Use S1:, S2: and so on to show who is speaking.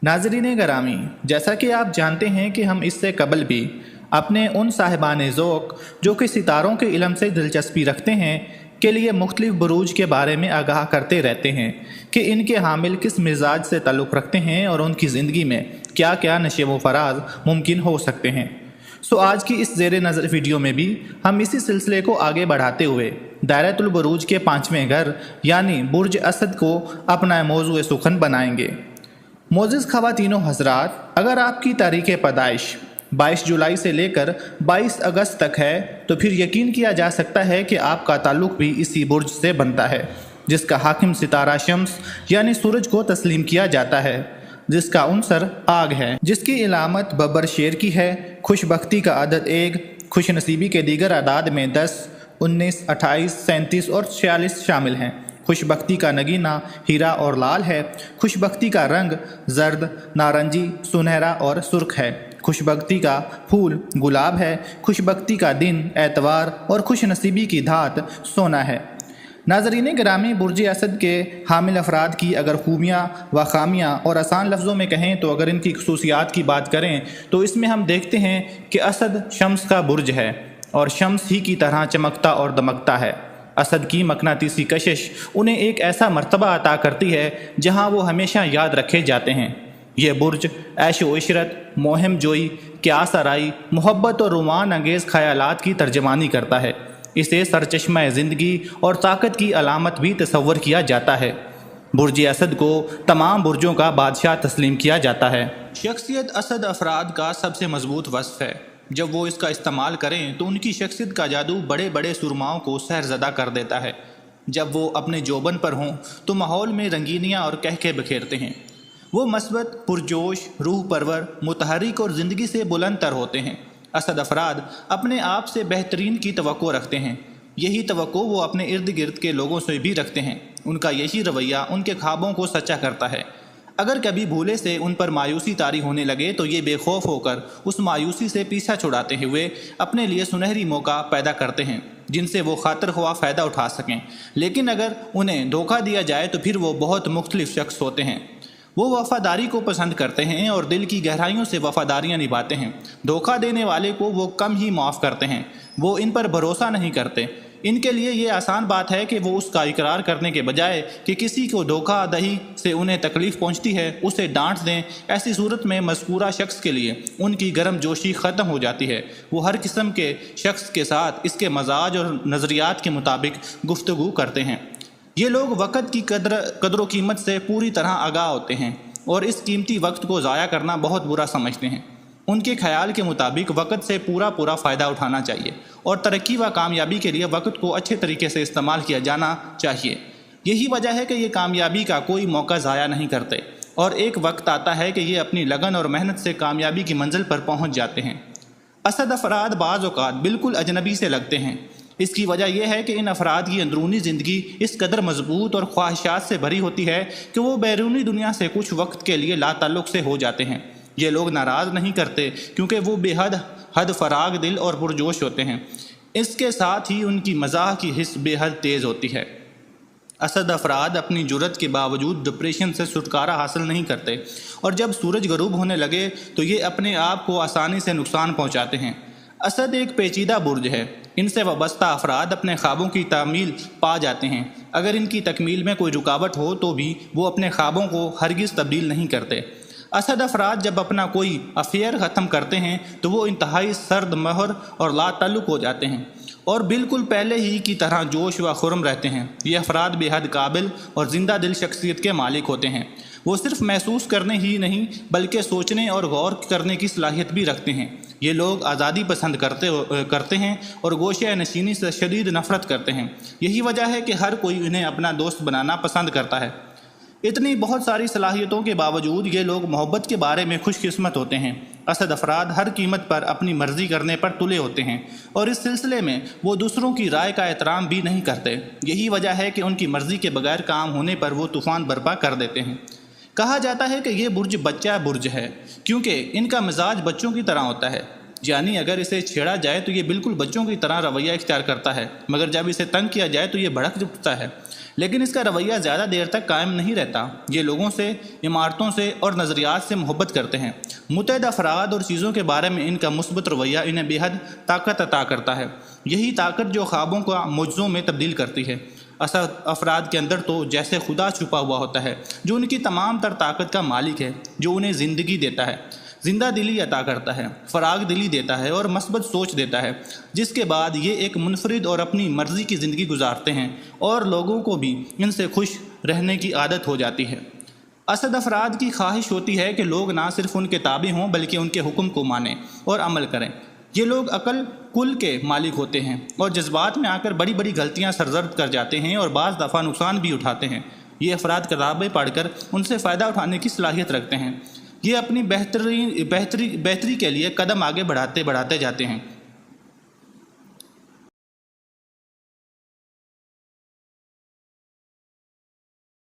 S1: नाज़रीन गरामी, जैसा कि आप जानते हैं कि हम इससे कबल भी अपने उन साहिबान ज़ौक़ जो कि सितारों के इल्म से दिलचस्पी रखते हैं के लिए मुख्तलिफ़ बुरूज के बारे में आगाह करते रहते हैं कि इनके हामिल किस मिजाज से ताल्लुक़ रखते हैं और उनकी ज़िंदगी में क्या क्या नशे व फराज मुमकिन हो सकते हैं। आज की इस ज़ेर नज़र वीडियो में भी हम इसी सिलसिले को आगे बढ़ाते हुए दायरतुल बुरूज के 5वें घर यानी बुर्ज असद को अपना मौज़ू सुखन बनाएंगे। मोअज़्ज़िज़ ख़वातीन व हज़रात, अगर आपकी तारीख़ पैदाइश 22 जुलाई से लेकर 22 अगस्त तक है तो फिर यकीन किया जा सकता है कि आपका ताल्लुक़ भी इसी बुर्ज से बनता है जिसका हाकिम सितारा शम्स यानी सूरज को तस्लीम किया जाता है, जिसका उनसर आग है, जिसकी इलामत बब्बर शेर की है। खुशबख्ती का अदद 1, खुश नसीबी के दीगर अदाद में 10, 19, 28, 37 और 46 शामिल हैं। खुशबख्ती का नगीना हीरा और लाल है। खुशबख्ती का रंग जर्द, नारंगी, सुनहरा और सुर्ख है। खुशबख्ती का फूल गुलाब है। खुशबख्ती का दिन एतवार और खुश नसीबी की धात सोना है। नाज़रीन गिरामी, बुर्ज असद के हामिल अफराद की अगर खूबियाँ व खामियाँ और आसान लफ्ज़ों में कहें तो अगर इनकी खसूसियात की बात करें तो इसमें हम देखते हैं कि असद शम्स का बुर्ज है और शम्स ही की तरह चमकता और दमकता है। असद की मकनातीसी कशिश उन्हें एक ऐसा मर्तबा अता करती है जहाँ वो हमेशा याद रखे जाते हैं। ये बुर्ज ऐश व इशरत, मोहम जोई, क्यास आराई, मोहब्बत और रोमान अंगेज़ ख़यालात की तर्जमानी करता है। इसे सरचश्मा ज़िंदगी और ताकत की अलामत भी तस्वर किया जाता है। बुर्ज असद को तमाम बुर्जों का बादशाह तस्लीम किया जाता है। शख्सियत असद अफराद का सबसे मजबूत वस्फ़ है। जब वो इसका इस्तेमाल करें तो उनकी शख्सियत का जादू बड़े बड़े सुरमाओं को सहरज़दा कर देता है। जब वो अपने जोबन पर हों तो माहौल में रंगीनियाँ और कहके बखेरते हैं। वो मस्बत, पुरजोश, रूह परवर, मुतहरिक और ज़िंदगी से बुलंद तर होते हैं। असद अफराद अपने आप से बेहतरीन की तवक्को रखते हैं। यही तवक्को वो अपने इर्द गिर्द के लोगों से भी रखते हैं। उनका यही रवैया उनके ख्वाबों को सच्चा करता है। अगर कभी भूले से उन पर मायूसी तारी होने लगे तो ये बेखौफ होकर उस मायूसी से पीछा छुड़ाते हुए अपने लिए सुनहरी मौका पैदा करते हैं जिनसे वो खातिर ख्वाह फ़ायदा उठा सकें। लेकिन अगर उन्हें धोखा दिया जाए तो फिर वो बहुत मुख्तलिफ शख्स होते हैं। वो वफ़ादारी को पसंद करते हैं और दिल की गहराइयों से वफ़ादारियाँ निभाते हैं। धोखा देने वाले को वो कम ही माफ़ करते हैं। वो इन पर भरोसा नहीं करते। इनके लिए ये आसान बात है कि वो उसका इकरार करने के बजाय कि किसी को धोखा दही से उन्हें तकलीफ़ पहुंचती है उसे डांट दें। ऐसी सूरत में मज़कूरा शख्स के लिए उनकी गर्म जोशी ख़त्म हो जाती है। वो हर किस्म के शख्स के साथ इसके मजाज और नज़रियात के मुताबिक गुफ्तगू करते हैं। ये लोग वक़्त की कदर कीमत से पूरी तरह आगाह होते हैं और इस कीमती वक्त को ज़ाया करना बहुत बुरा समझते हैं। उनके ख्याल के मुताबिक वक़्त से पूरा फ़ायदा उठाना चाहिए और तरक्की व कामयाबी के लिए वक़्त को अच्छे तरीके से इस्तेमाल किया जाना चाहिए। यही वजह है कि ये कामयाबी का कोई मौका ज़ाया नहीं करते और एक वक्त आता है कि ये अपनी लगन और मेहनत से कामयाबी की मंजिल पर पहुँच जाते हैं। असद अफराद बाज़ औक़ात बिल्कुल अजनबी से लगते हैं। इसकी वजह यह है कि इन अफराद की अंदरूनी ज़िंदगी इस कदर मजबूत और ख्वाहिशात से भरी होती है कि वो बैरूनी दुनिया से कुछ वक्त के लिए लाताल्लुक़ से हो जाते हैं। ये लोग नाराज़ नहीं करते क्योंकि वो हद फराग दिल और पुरजोश होते हैं। इसके साथ ही उनकी मज़ाह की हिस्स बेहद तेज़ होती है। असद अफराद अपनी जुर्रत के बावजूद डिप्रेशन से छुटकारा हासिल नहीं करते और जब सूरज गरूब होने लगे तो ये अपने आप को आसानी से नुकसान पहुँचाते हैं। असद एक पेचीदा बुर्ज है। इनसे वाबस्ता अफराद अपने ख्वाबों की तामील पा जाते हैं। अगर इनकी तकमील में कोई रुकावट हो तो भी वो अपने ख्वाबों को हरगिज़ तब्दील नहीं करते। असद अफराद जब अपना कोई अफेयर ख़त्म करते हैं तो वो इंतहाई सर्द महर और लाताल्लुक़ हो जाते हैं और बिल्कुल पहले ही की तरह जोश व खुरम रहते हैं। ये अफराद बेहद काबिल और ज़िंदा दिल शख्सियत के मालिक होते हैं। वो सिर्फ महसूस करने ही नहीं बल्कि सोचने और गौर करने की सलाहियत भी रखते हैं। ये लोग आज़ादी पसंद करते हैं और गोशे नशीनी से शदीद नफ़रत करते हैं। यही वजह है कि हर कोई इन्हें अपना दोस्त बनाना पसंद करता है। इतनी बहुत सारी सलाहियतों के बावजूद ये लोग मोहब्बत के बारे में खुशकिस्मत होते हैं। असद अफराद हर कीमत पर अपनी मर्ज़ी करने पर तुले होते हैं और इस सिलसिले में वो दूसरों की राय का एहतराम भी नहीं करते। यही वजह है कि उनकी मर्ज़ी के बगैर काम होने पर वो तूफ़ान बर्पा कर देते हैं। कहा जाता है कि ये बुर्ज बच्चा बुर्ज है क्योंकि इनका मिजाज बच्चों की तरह होता है। یعنی اگر اسے چھیڑا جائے تو یہ بالکل بچوں کی طرح رویہ اختیار کرتا ہے، مگر جب اسے تنگ کیا جائے تو یہ بھڑک اٹھتا ہے، لیکن اس کا رویہ زیادہ دیر تک قائم نہیں رہتا۔ یہ لوگوں سے، عمارتوں سے اور نظریات سے محبت کرتے ہیں۔ متعدد افراد اور چیزوں کے بارے میں ان کا مثبت رویہ انہیں بے حد طاقت عطا کرتا ہے، یہی طاقت جو خوابوں کو معجزوں میں تبدیل کرتی ہے۔ اصل افراد کے اندر تو جیسے خدا چھپا ہوا ہوتا ہے، جو ان کی تمام تر طاقت کا مالک ہے، جو انہیں زندگی دیتا ہے، زندہ دلی عطا کرتا ہے، فراغ دلی دیتا ہے اور مثبت سوچ دیتا ہے، جس کے بعد یہ ایک منفرد اور اپنی مرضی کی زندگی گزارتے ہیں اور لوگوں کو بھی ان سے خوش رہنے کی عادت ہو جاتی ہے۔ اسد افراد کی خواہش ہوتی ہے کہ لوگ نہ صرف ان کے تابع ہوں بلکہ ان کے حکم کو مانیں اور عمل کریں۔ یہ لوگ عقل کل کے مالک ہوتے ہیں اور جذبات میں آ کر بڑی بڑی غلطیاں سرزد کر جاتے ہیں اور بعض دفعہ نقصان بھی اٹھاتے ہیں۔ یہ افراد کتابیں پڑھ کر ان سے فائدہ اٹھانے کی صلاحیت رکھتے ہیں۔ یہ اپنی بہتری کے لیے قدم آگے بڑھاتے جاتے ہیں